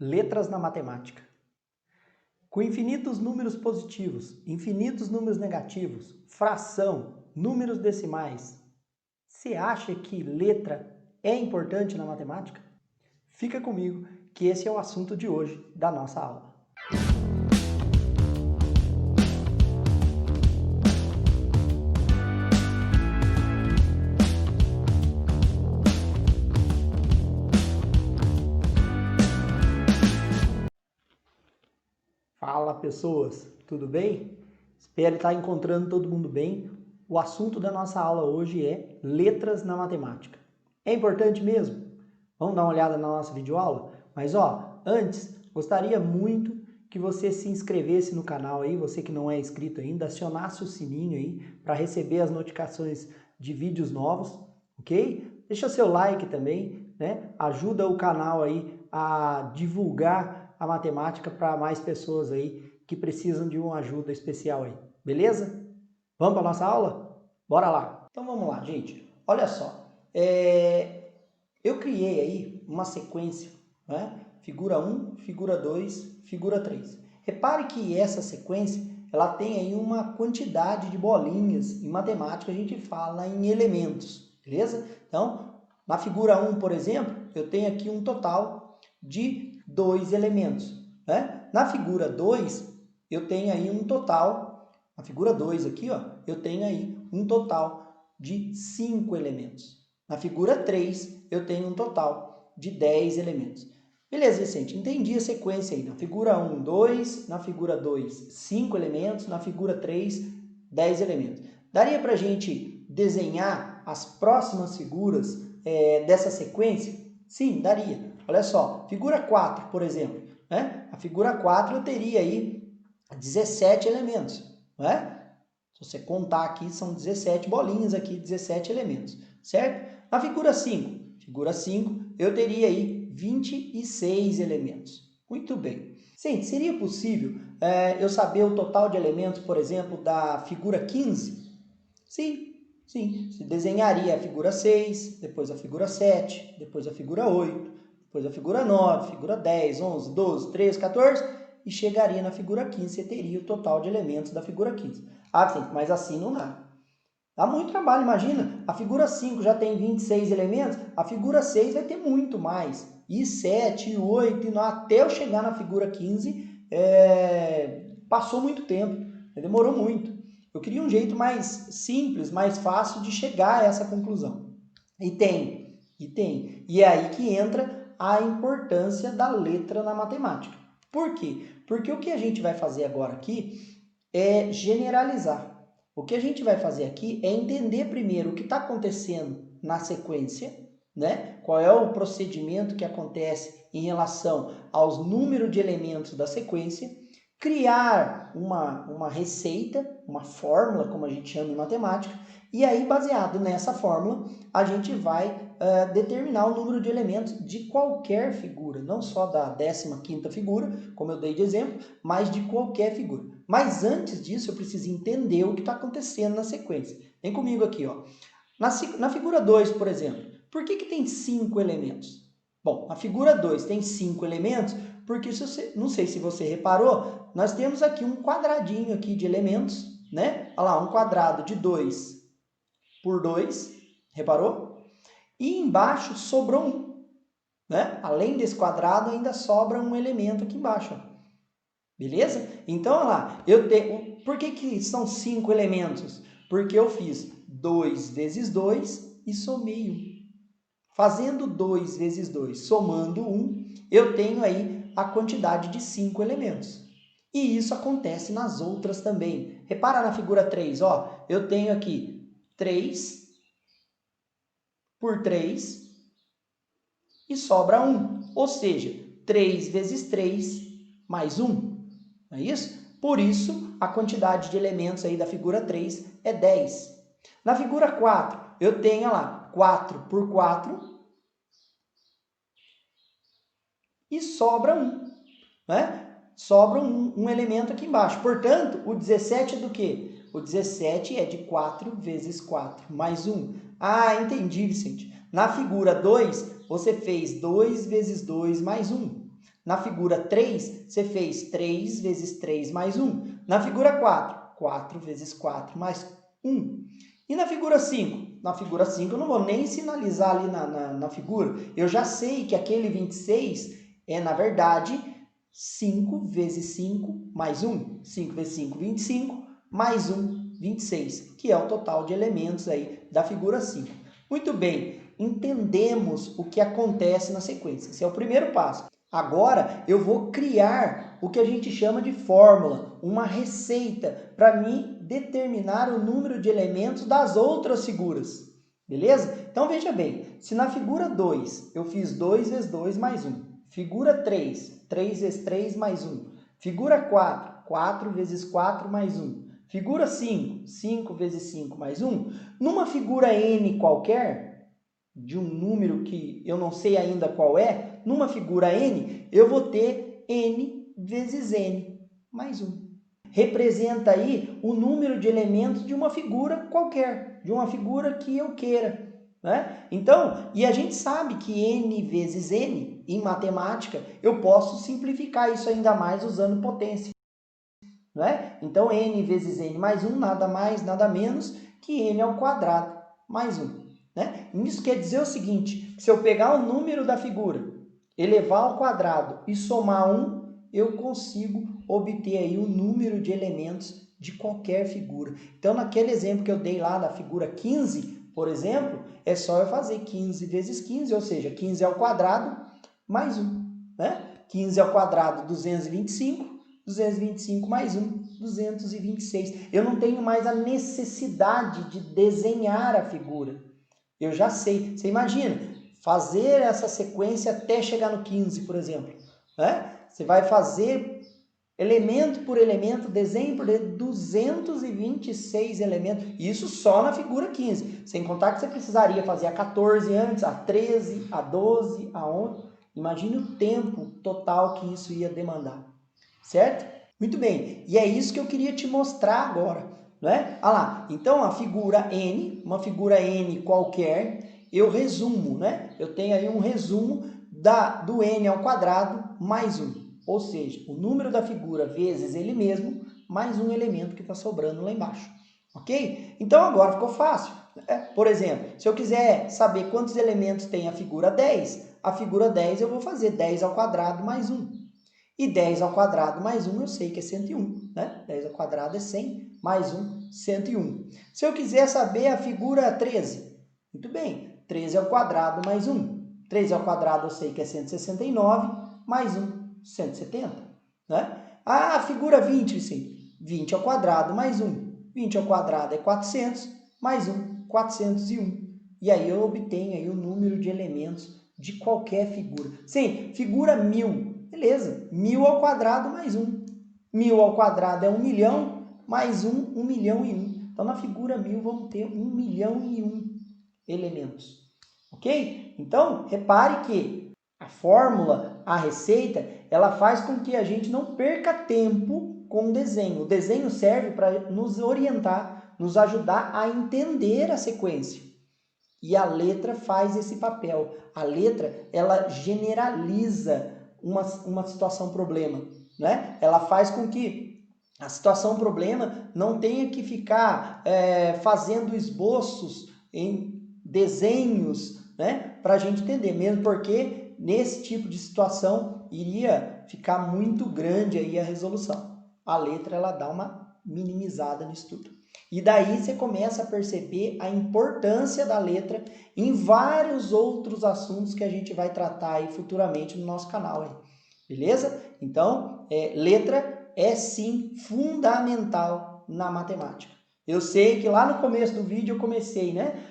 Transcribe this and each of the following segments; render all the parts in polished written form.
Letras na matemática. Com infinitos números positivos, infinitos números negativos, fração, números decimais, você acha que letra é importante na matemática? Fica comigo que esse é o assunto de hoje da nossa aula. Fala pessoas, tudo bem? Espero estar encontrando todo mundo bem. O assunto da nossa aula hoje é letras na matemática. É importante mesmo? Vamos dar uma olhada na nossa videoaula? Mas antes, gostaria muito que você se inscrevesse no canal aí, você que não é inscrito ainda, acionasse o sininho aí para receber as notificações de vídeos novos, ok? Deixa seu like também, né? Ajuda o canal aí a divulgar a matemática para mais pessoas aí que precisam de uma ajuda especial aí, beleza? Vamos para a nossa aula? Bora lá! Então vamos lá, gente. Olha só, eu criei aí uma sequência, né? Figura 1, figura 2, figura 3. Repare que essa sequência, ela tem aí uma quantidade de bolinhas. Em matemática a gente fala em elementos, beleza? Então, na figura 1, por exemplo, eu tenho aqui um total de 2 elementos, né? Na figura 2, eu tenho aí um total, na figura 2 aqui, eu tenho aí um total de 5 elementos. Na figura 3, eu tenho um total de 10 elementos. Beleza, Vicente, entendi a sequência aí. Na figura 1, 2, na figura 2, 5 elementos, na figura 3, 10 elementos. Daria para a gente desenhar as próximas figuras dessa sequência? Sim, daria. Olha só, figura 4, por exemplo, né? A figura 4 eu teria aí 17 elementos, né? Se você contar aqui, são 17 bolinhas aqui, 17 elementos, certo? Na figura 5, eu teria aí 26 elementos. Muito bem. Sim, seria possível eu saber o total de elementos, por exemplo, da figura 15? Sim. Você desenharia a figura 6, depois a figura 7, depois a figura 8, depois a figura 9, figura 10, 11, 12, 13, 14 e chegaria na figura 15, você teria o total de elementos da figura 15. Sim, mas assim não dá. Dá muito trabalho, imagina, a figura 5 já tem 26 elementos, a figura 6 vai ter muito mais. E 7, e 8, e até eu chegar na figura 15, passou muito tempo, demorou muito. Eu queria um jeito mais simples, mais fácil de chegar a essa conclusão. E tem. E é aí que entra a importância da letra na matemática. Por quê? Porque o que a gente vai fazer agora aqui é generalizar. O que a gente vai fazer aqui é entender primeiro o que está acontecendo na sequência, né? Qual é o procedimento que acontece em relação aos números de elementos da sequência, criar uma receita, uma fórmula, como a gente chama em matemática, e aí, baseado nessa fórmula, a gente vai determinar o número de elementos de qualquer figura, não só da 15ª figura, como eu dei de exemplo, mas de qualquer figura. Mas antes disso, eu preciso entender o que está acontecendo na sequência. Vem comigo aqui, Na figura 2, por exemplo, por que tem 5 elementos? Bom, a figura 2 tem 5 elementos porque, não sei se você reparou, nós temos aqui um quadradinho aqui de elementos, né? Olha lá, um quadrado de 2 por 2, reparou? E embaixo sobrou 1, né? Além desse quadrado, ainda sobra um elemento aqui embaixo, beleza? Então, olha lá, por que são 5 elementos? Porque eu fiz 2 vezes 2 e somei 1. Fazendo 2 vezes 2, somando 1, eu tenho aí a quantidade de 5 elementos. E isso acontece nas outras também. Repara na figura 3, eu tenho aqui 3 por 3 e sobra 1. Ou seja, 3 vezes 3 mais 1. Não é isso? Por isso, a quantidade de elementos aí da figura 3 é 10. Na figura 4, eu tenho lá 4 por 4 e sobra 1. Né? Sobra um elemento aqui embaixo. Portanto, o 17 é do quê? O 17 é de 4 vezes 4 mais 1. Entendi, Vicente. Na figura 2, você fez 2 vezes 2 mais 1. Na figura 3, você fez 3 vezes 3 mais 1. Na figura 4, 4 vezes 4 mais 1. E na figura 5? Na figura 5 eu não vou nem sinalizar ali na figura. Eu já sei que aquele 26 é, na verdade, 5 vezes 5 mais 1. 5 vezes 5, 25, mais 1, 26, que é o total de elementos aí da figura 5. Muito bem, entendemos o que acontece na sequência. Esse é o primeiro passo. Agora eu vou criar o que a gente chama de fórmula, uma receita, para me determinar o número de elementos das outras figuras. Beleza? Então veja bem, se na figura 2 eu fiz 2 vezes 2 mais 1, figura 3, 3 vezes 3 mais 1, figura 4, 4 vezes 4 mais 1, figura 5, 5 vezes 5 mais 1, numa figura n qualquer, de um número que eu não sei ainda qual é, numa figura n, eu vou ter n vezes n mais 1. Representa aí o número de elementos de uma figura qualquer, de uma figura que eu queira. Né? Então, e a gente sabe que n vezes n, em matemática, eu posso simplificar isso ainda mais usando potência. Né? Então, n vezes n mais 1, nada mais, nada menos que n ao quadrado mais 1. Né? Isso quer dizer o seguinte, se eu pegar o número da figura, elevar ao quadrado e somar 1, eu consigo obter aí o número de elementos de qualquer figura. Então, naquele exemplo que eu dei lá da figura 15, por exemplo, é só eu fazer 15 vezes 15, ou seja, 15 ao quadrado mais 1. Né? 15 ao quadrado, 225, 225 mais 1, 226. Eu não tenho mais a necessidade de desenhar a figura. Eu já sei. Você imagina, fazer essa sequência até chegar no 15, por exemplo. Né? Você vai fazer elemento por elemento, desenho por desenho, 226 elementos. Isso só na figura 15. Sem contar que você precisaria fazer a 14 antes, a 13, a 12, a 11. Imagine o tempo total que isso ia demandar. Certo? Muito bem. E é isso que eu queria te mostrar agora. Né? Ah lá, então a figura n, uma figura n qualquer, eu resumo, né? Eu tenho aí um resumo do n ao quadrado mais 1. Ou seja, o número da figura vezes ele mesmo, mais um elemento que está sobrando lá embaixo. Ok? Então agora ficou fácil. Por exemplo, se eu quiser saber quantos elementos tem a figura 10 eu vou fazer 10 ao quadrado mais 1. E 10 ao quadrado mais 1 eu sei que é 101, né? 10 ao quadrado é 100, mais 1, 101. Se eu quiser saber a figura 13, muito bem, 13 ao quadrado mais 1. 13 ao quadrado eu sei que é 169, mais 1, 170. Né? A figura 20, Vicente, 20 ao quadrado mais 1. 20 ao quadrado é 400, mais 1, 401. E aí eu obtenho aí o número de elementos de qualquer figura. Sim, figura 1000. Beleza, 1000 ao quadrado mais 1. 1000 ao quadrado é 1 milhão, mais 1, 1 milhão e 1. Então, na figura 1000, vamos ter 1 milhão e 1 elementos. Ok? Então, repare que a fórmula, a receita, ela faz com que a gente não perca tempo com o desenho. O desenho serve para nos orientar, nos ajudar a entender a sequência. E a letra faz esse papel. A letra, ela generaliza uma situação problema, né? Ela faz com que a situação problema não tenha que ficar fazendo esboços em desenhos, né? Para a gente entender, mesmo porque nesse tipo de situação iria ficar muito grande aí a resolução. A letra, ela dá uma minimizada nisso tudo. E daí você começa a perceber a importância da letra em vários outros assuntos que a gente vai tratar aí futuramente no nosso canal. Aí. Beleza? Então, letra é sim fundamental na matemática. Eu sei que lá no começo do vídeo eu comecei, né?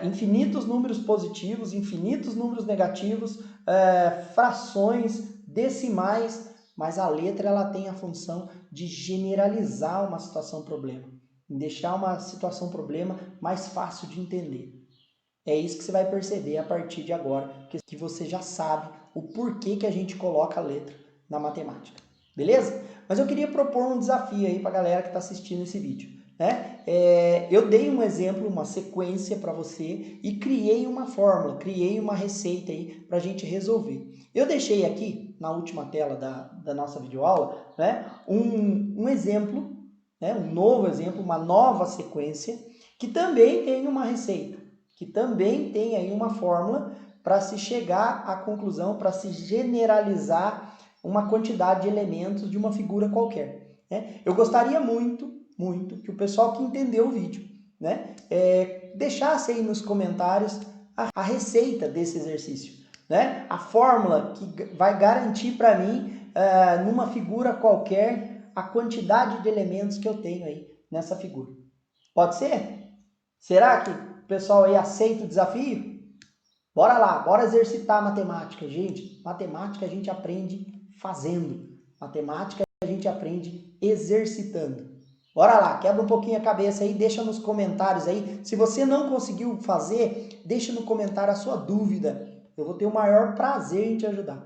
Infinitos números positivos, infinitos números negativos, frações, decimais, mas a letra ela tem a função de generalizar uma situação problema, em deixar uma situação problema mais fácil de entender. É isso que você vai perceber a partir de agora, que você já sabe o porquê que a gente coloca a letra na matemática. Beleza? Mas eu queria propor um desafio aí para a galera que está assistindo esse vídeo. né? Eu dei um exemplo, uma sequência para você e criei uma fórmula, criei uma receita aí para a gente resolver. Eu deixei aqui na última tela da nossa videoaula, né, um exemplo, né, um novo exemplo, uma nova sequência que também tem uma receita, que também tem aí uma fórmula para se chegar à conclusão, para se generalizar uma quantidade de elementos de uma figura qualquer, né? Eu gostaria muito que o pessoal que entendeu o vídeo, né, deixasse aí nos comentários a receita desse exercício, né? A fórmula que vai garantir para mim, numa figura qualquer, a quantidade de elementos que eu tenho aí nessa figura. Pode ser? Será que o pessoal aí aceita o desafio? Bora lá, bora exercitar a matemática, gente. Matemática a gente aprende fazendo. Matemática a gente aprende exercitando. Bora lá, quebra um pouquinho a cabeça aí, deixa nos comentários aí. Se você não conseguiu fazer, deixa no comentário a sua dúvida. Eu vou ter o maior prazer em te ajudar.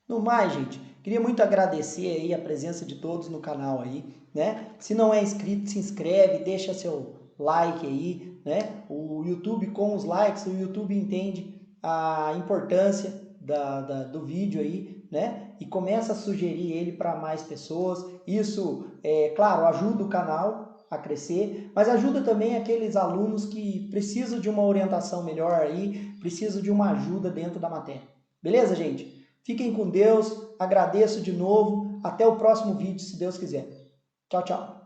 No mais, gente, queria muito agradecer aí a presença de todos no canal aí, né? Se não é inscrito, se inscreve, deixa seu like aí, né? O YouTube, com os likes, o YouTube entende a importância do vídeo aí, né? E começa a sugerir ele para mais pessoas. Isso, claro, ajuda o canal a crescer, mas ajuda também aqueles alunos que precisam de uma orientação melhor aí, precisam de uma ajuda dentro da matéria. Beleza, gente? Fiquem com Deus, agradeço de novo, até o próximo vídeo, se Deus quiser. Tchau, tchau.